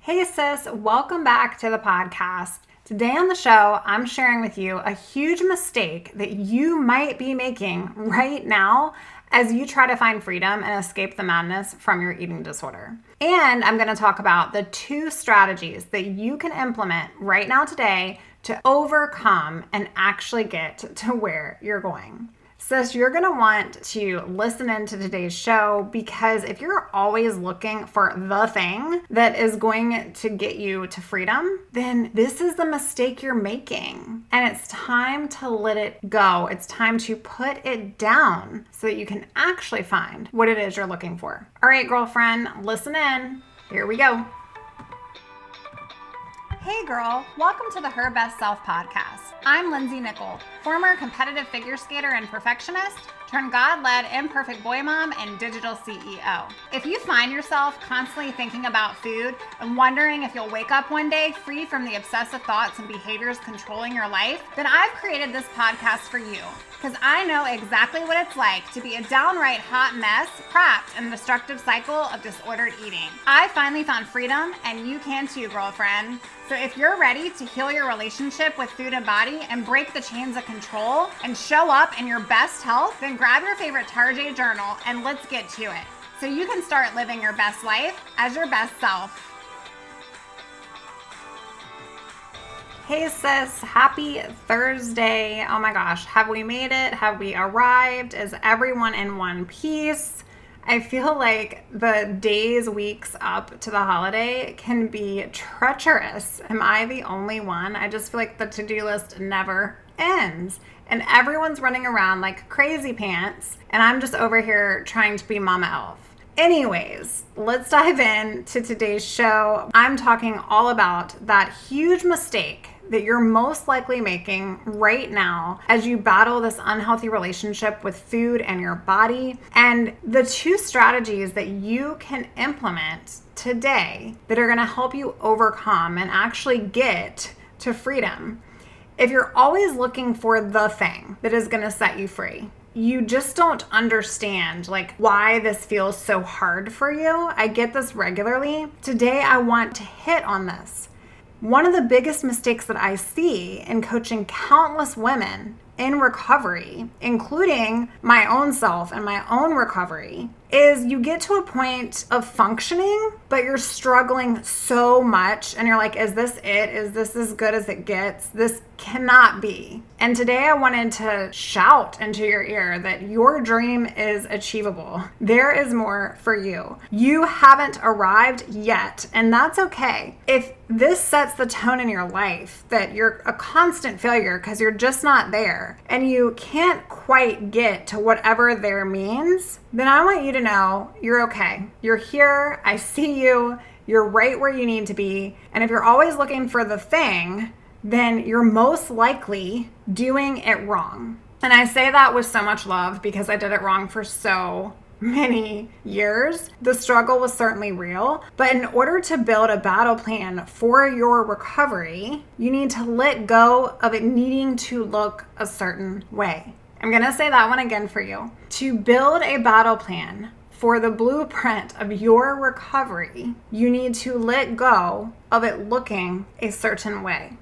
Hey sis, welcome back to the podcast. Today on the show, I'm sharing with you a huge mistake that you might be making right now as you try to find freedom and escape the madness from your eating disorder. And I'm going to talk about the 2 strategies that you can implement right now today to overcome and actually get to where you're going. Sis, you're going to want to listen into today's show because if you're always looking for the thing that is going to get you to freedom, then this is the mistake you're making. And it's time to let it go. It's time to put it down so that you can actually find what it is you're looking for. All right, girlfriend, listen in. Here we go. Hey girl, welcome to the Her Best Self podcast. I'm Lindsay Nickel, former competitive figure skater and perfectionist, turned God-led imperfect boy mom and digital CEO. If you find yourself constantly thinking about food and wondering if you'll wake up one day free from the obsessive thoughts and behaviors controlling your life, then I've created this podcast for you because I know exactly what it's like to be a downright hot mess trapped in a destructive cycle of disordered eating. I finally found freedom and you can too, girlfriend. So if you're ready to heal your relationship with food and body and break the chains of control and show up in your best health, then grab your favorite Tarjay journal and let's get to it so you can start living your best life as your best self. Hey sis, happy Thursday. Oh my gosh, have we made it? Have we arrived? Is everyone in one piece? I feel like the days, weeks up to the holiday can be treacherous. Am I the only one? I just feel like the to-do list never ends. And everyone's running around like crazy pants. And I'm just over here trying to be Mama Elf. Anyways, let's dive into today's show. I'm talking all about that huge mistake that you're most likely making right now as you battle this unhealthy relationship with food and your body, and the 2 strategies that you can implement today that are going to help you overcome and actually get to freedom. If you're always looking for the thing that is going to set you free, you just don't understand why this feels so hard for you. I get this regularly. Today, I want to hit on this. One of the biggest mistakes that I see in coaching countless women in recovery, including my own self and my own recovery, is you get to a point of functioning, but you're struggling so much and you're like, is this it? Is this as good as it gets? This cannot be. And today I wanted to shout into your ear that your dream is achievable. There is more for you. You haven't arrived yet, and that's okay. If this sets the tone in your life that you're a constant failure because you're just not there and you can't quite get to whatever there means, then I want you to know you're okay. You're here. I see you. You're right where you need to be. And if you're always looking for the thing, then you're most likely doing it wrong. And I say that with so much love because I did it wrong for so many years. The struggle was certainly real, but in order to build a battle plan for your recovery, you need to let go of it needing to look a certain way. I'm going to say that one again for you. To build a battle plan for the blueprint of your recovery, you need to let go of it looking a certain way.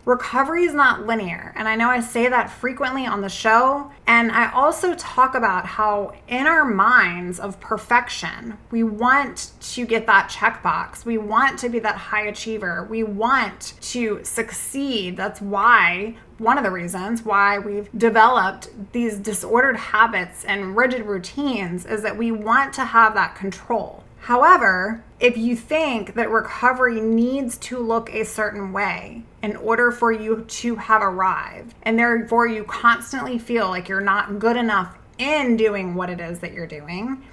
Recovery is not linear, and I know I say that frequently on the show, and I also talk about how in our minds of perfection, we want to get that checkbox. We want to be that high achiever. We want to succeed. That's why, one of the reasons why we've developed these disordered habits and rigid routines is that we want to have that control. However, if you think that recovery needs to look a certain way in order for you to have arrived, and therefore you constantly feel like you're not good enough in doing what it is that you're doing,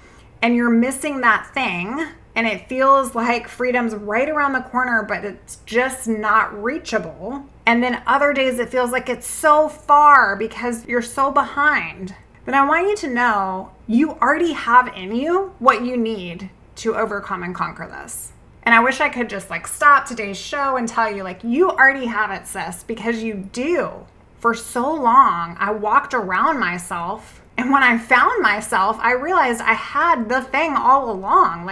and you're missing that thing, and it feels like freedom's right around the corner, but it's just not reachable, and then other days it feels like it's so far because you're so behind, then I want you to know you already have in you what you need to overcome and conquer this. And I wish I could just stop today's show and tell you you already have it, sis, because you do. For so long, I walked around myself, and when I found myself, I realized I had the thing all along.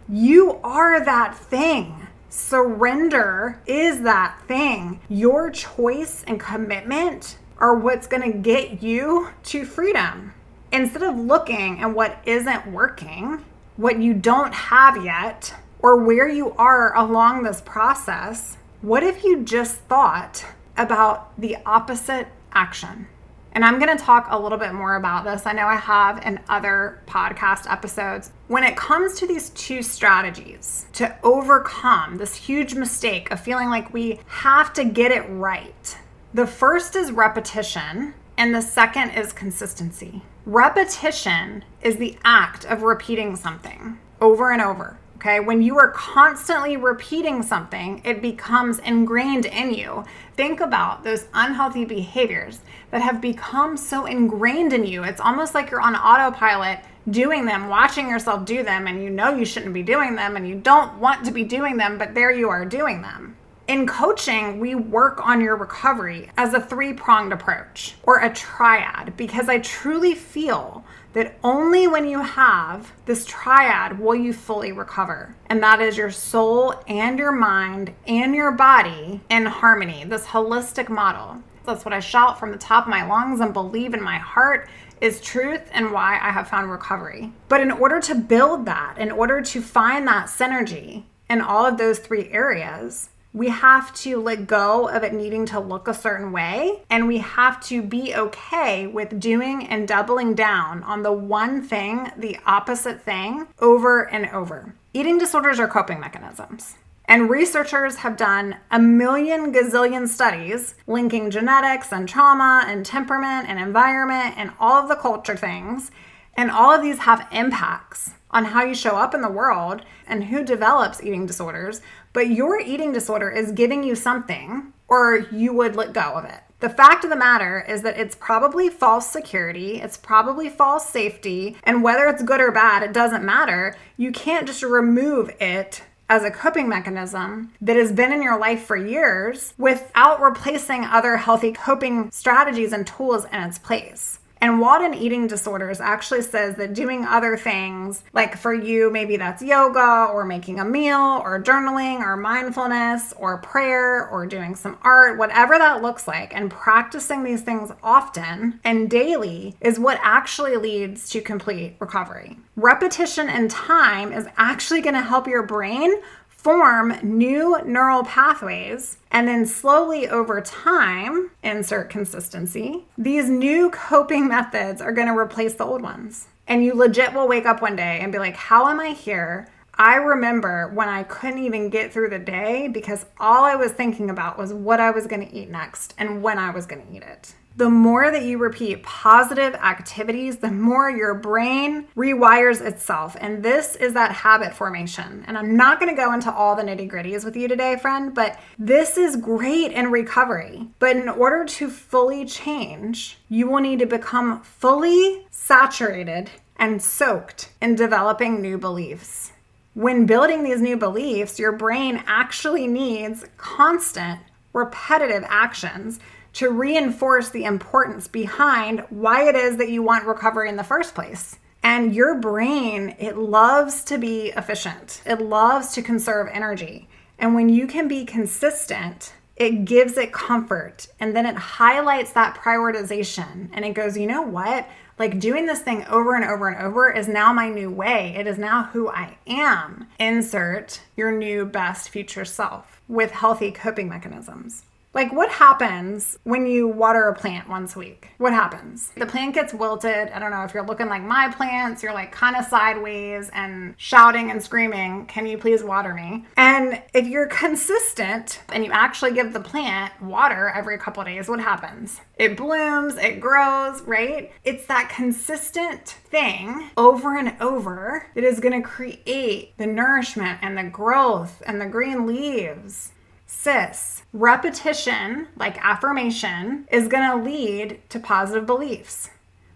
You are that thing. Surrender is that thing. Your choice and commitment are what's going to get you to freedom. Instead of looking at what isn't working, what you don't have yet, or where you are along this process, what if you just thought about the opposite action? And I'm going to talk a little bit more about this. I know I have in other podcast episodes. When it comes to these two strategies to overcome this huge mistake of feeling like we have to get it right, the first is repetition and the second is consistency. Repetition is the act of repeating something over and over. Okay, when you are constantly repeating something, it becomes ingrained in you. Think about those unhealthy behaviors that have become so ingrained in you. It's almost like you're on autopilot doing them, watching yourself do them, and you know you shouldn't be doing them, and you don't want to be doing them, but there you are doing them. In coaching, we work on your recovery as a three-pronged approach or a triad, because I truly feel that only when you have this triad will you fully recover. And that is your soul and your mind and your body in harmony, this holistic model. That's what I shout from the top of my lungs and believe in my heart is truth and why I have found recovery. But in order to build that, in order to find that synergy in all of those three areas, we have to let go of it needing to look a certain way, and we have to be okay with doing and doubling down on the one thing, the opposite thing, over and over. Eating disorders are coping mechanisms. And researchers have done a million gazillion studies linking genetics and trauma and temperament and environment and all of the culture things. And all of these have impacts on how you show up in the world and who develops eating disorders. But your eating disorder is giving you something, or you would let go of it. The fact of the matter is that it's probably false security, it's probably false safety, and whether it's good or bad, it doesn't matter. You can't just remove it as a coping mechanism that has been in your life for years without replacing other healthy coping strategies and tools in its place. And Wadden Eating Disorders actually says that doing other things, like for you, maybe that's yoga or making a meal or journaling or mindfulness or prayer or doing some art, whatever that looks like, and practicing these things often and daily is what actually leads to complete recovery. Repetition and time is actually going to help your brain form new neural pathways, and then slowly over time, insert consistency, these new coping methods are going to replace the old ones. And you legit will wake up one day and be like, how am I here? I remember when I couldn't even get through the day because all I was thinking about was what I was going to eat next and when I was going to eat it. The more that you repeat positive activities, the more your brain rewires itself. And this is that habit formation. And I'm not going to go into all the nitty-gritties with you today, friend, but this is great in recovery. But in order to fully change, you will need to become fully saturated and soaked in developing new beliefs. When building these new beliefs, your brain actually needs constant, repetitive actions to reinforce the importance behind why it is that you want recovery in the first place. And your brain, it loves to be efficient. It loves to conserve energy. And when you can be consistent, it gives it comfort. And then it highlights that prioritization. And it goes, you know what? Like doing this thing over and over and over is now my new way. It is now who I am. Insert your new best future self with healthy coping mechanisms. Like what happens when you water a plant once a week? What happens? The plant gets wilted. I don't know if you're looking like my plants, you're like kind of sideways and shouting and screaming, can you please water me? And if you're consistent and you actually give the plant water every couple of days, what happens? It blooms, it grows, right? It's that consistent thing over and over that is going to create the nourishment and the growth and the green leaves. Sis, repetition, like affirmation, is going to lead to positive beliefs.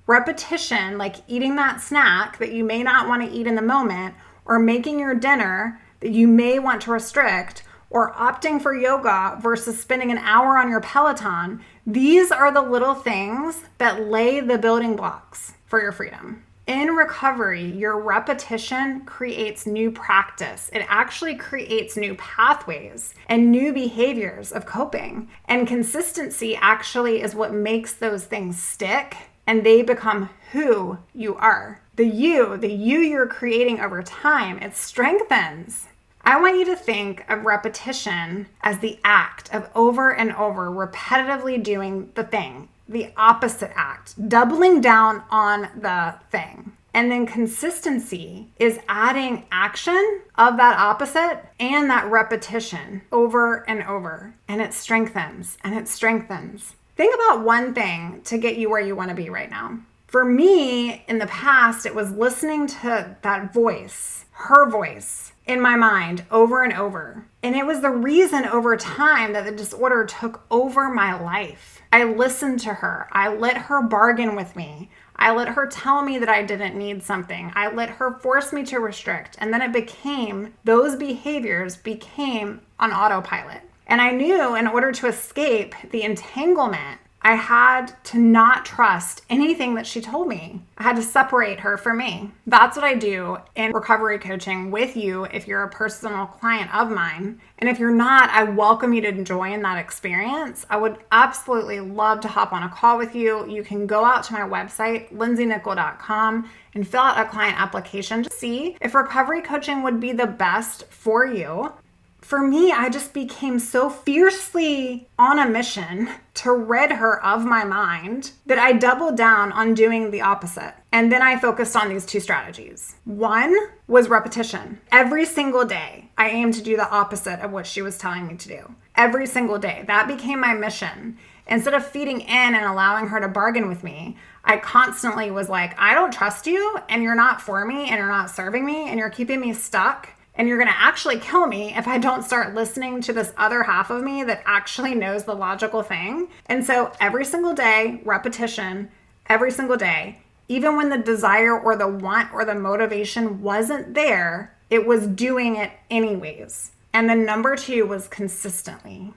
Repetition, like eating that snack that you may not want to eat in the moment, or making your dinner that you may want to restrict, or opting for yoga versus spending an hour on your Peloton, these are the little things that lay the building blocks for your freedom. In recovery, your repetition creates new practice. It actually creates new pathways and new behaviors of coping. And consistency actually is what makes those things stick and they become who you are. The you you're creating over time, it strengthens. I want you to think of repetition as the act of over and over repetitively doing the thing, the opposite act, doubling down on the thing. And then consistency is adding action of that opposite and that repetition over and over. And it strengthens and it strengthens. Think about one thing to get you where you want to be right now. For me, in the past, it was listening to that voice, her voice, in my mind over and over. And it was the reason over time that the disorder took over my life. I listened to her. I let her bargain with me. I let her tell me that I didn't need something. I let her force me to restrict. And then those behaviors became on autopilot. And I knew in order to escape the entanglement, I had to not trust anything that she told me. I had to separate her from me. That's what I do in recovery coaching with you if you're a personal client of mine. And if you're not, I welcome you to join that experience. I would absolutely love to hop on a call with you. You can go out to my website, lindsaynickel.com, and fill out a client application to see if recovery coaching would be the best for you. For me, I just became so fiercely on a mission to rid her of my mind that I doubled down on doing the opposite. And then I focused on these two strategies. One was repetition. Every single day, I aimed to do the opposite of what she was telling me to do. Every single day. That became my mission. Instead of feeding in and allowing her to bargain with me, I constantly was like, I don't trust you, and you're not for me, and you're not serving me, and you're keeping me stuck. And you're going to actually kill me if I don't start listening to this other half of me that actually knows the logical thing. And so every single day, repetition, every single day, even when the desire or the want or the motivation wasn't there, it was doing it anyways. And then number two was consistently,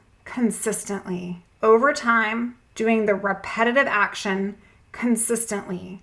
over time, doing the repetitive action consistently,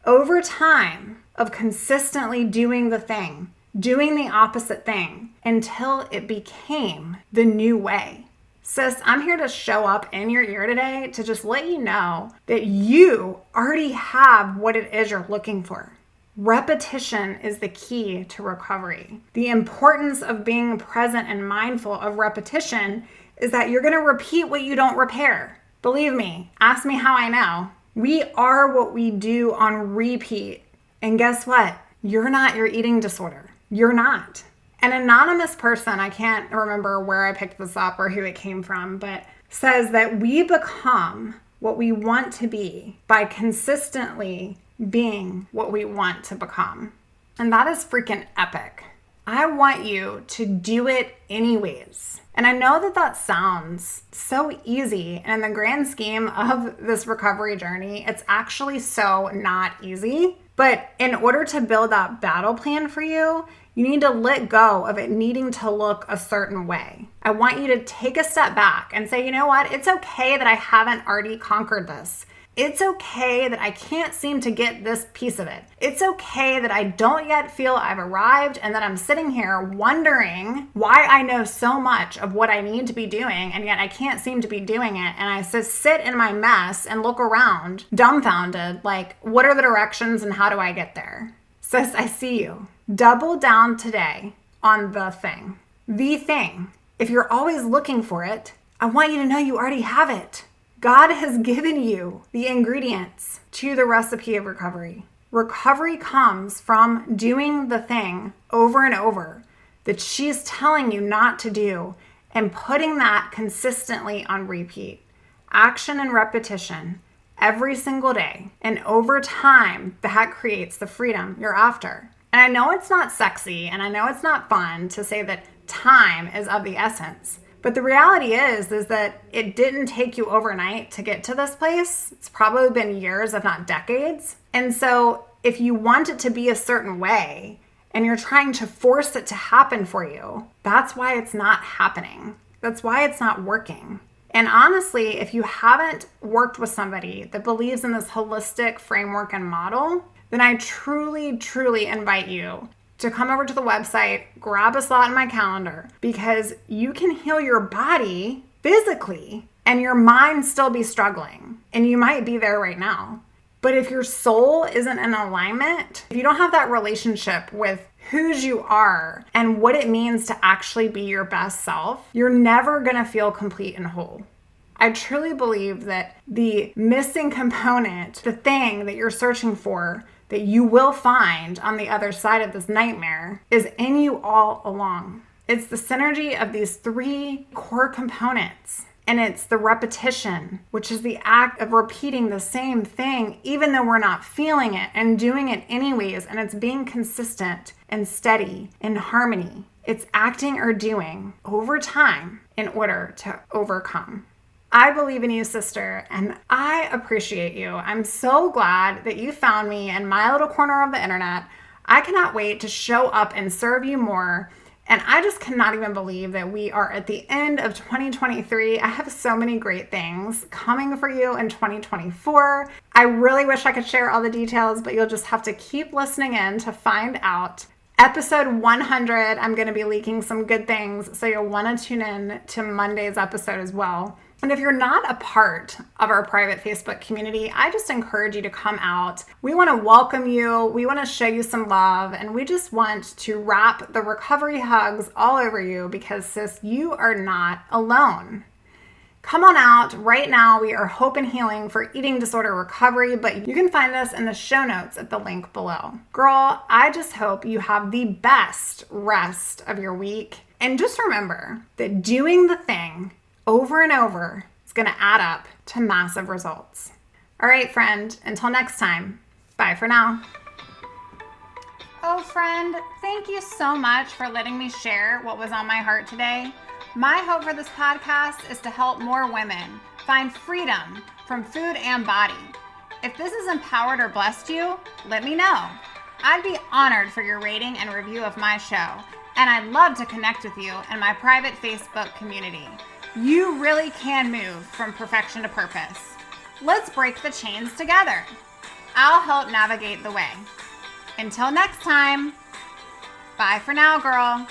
over time of consistently doing the thing, doing the opposite thing until it became the new way. Sis, I'm here to show up in your ear today to just let you know that you already have what it is you're looking for. Repetition is the key to recovery. The importance of being present and mindful of repetition is that you're going to repeat what you don't repair. Believe me, ask me how I know. We are what we do on repeat. And guess what? You're not your eating disorder. You're not. An anonymous person, I can't remember where I picked this up or who it came from, but says that we become what we want to be by consistently being what we want to become. And that is freaking epic. I want you to do it anyways. And I know that that sounds so easy. And in the grand scheme of this recovery journey, it's actually so not easy. But in order to build that battle plan for you, you need to let go of it needing to look a certain way. I want you to take a step back and say, you know what? It's okay that I haven't already conquered this. It's okay that I can't seem to get this piece of it. It's okay that I don't yet feel I've arrived and that I'm sitting here wondering why I know so much of what I need to be doing and yet I can't seem to be doing it. And I just sit in my mess and look around dumbfounded, like, what are the directions and how do I get there? Sis, I see you. Double down today on the thing. The thing. If you're always looking for it, I want you to know you already have it. God has given you the ingredients to the recipe of recovery. Recovery comes from doing the thing over and over that she's telling you not to do and putting that consistently on repeat. Action and repetition every single day. And over time, that creates the freedom you're after. And I know it's not sexy and I know it's not fun to say that time is of the essence. But the reality is that it didn't take you overnight to get to this place. It's probably been years, if not decades. And so if you want it to be a certain way and you're trying to force it to happen for you, that's why it's not happening. That's why it's not working. And honestly, if you haven't worked with somebody that believes in this holistic framework and model, then I truly, truly invite you to come over to the website, grab a slot in my calendar, because you can heal your body physically and your mind still be struggling. And you might be there right now. But if your soul isn't in alignment, if you don't have that relationship with whose you are and what it means to actually be your best self, you're never going to feel complete and whole. I truly believe that the missing component, the thing that you're searching for, that you will find on the other side of this nightmare, is in you all along. It's the synergy of these three core components. And it's the repetition, which is the act of repeating the same thing, even though we're not feeling it, and doing it anyways. And it's being consistent and steady in harmony. It's acting or doing over time in order to overcome. I believe in you, sister, and I appreciate you. I'm so glad that you found me in my little corner of the internet. I cannot wait to show up and serve you more. And I just cannot even believe that we are at the end of 2023. I have so many great things coming for you in 2024. I really wish I could share all the details, but you'll just have to keep listening in to find out. Episode 100, I'm going to be leaking some good things, so you'll want to tune in to Monday's episode as well. And if you're not a part of our private Facebook community, I just encourage you to come out. We want to welcome you. We want to show you some love. And we just want to wrap the recovery hugs all over you because, sis, you are not alone. Come on out. Right now, we are Hope and Healing for Eating Disorder Recovery, but you can find us in the show notes at the link below. Girl, I just hope you have the best rest of your week. And just remember that doing the thing over and over is going to add up to massive results. All right, friend, until next time, bye for now. Oh, friend, thank you so much for letting me share what was on my heart today. My hope for this podcast is to help more women find freedom from food and body. If this has empowered or blessed you, let me know. I'd be honored for your rating and review of my show, and I'd love to connect with you in my private Facebook community. You really can move from perfection to purpose. Let's break the chains together. I'll help navigate the way. Until next time, bye for now, girl.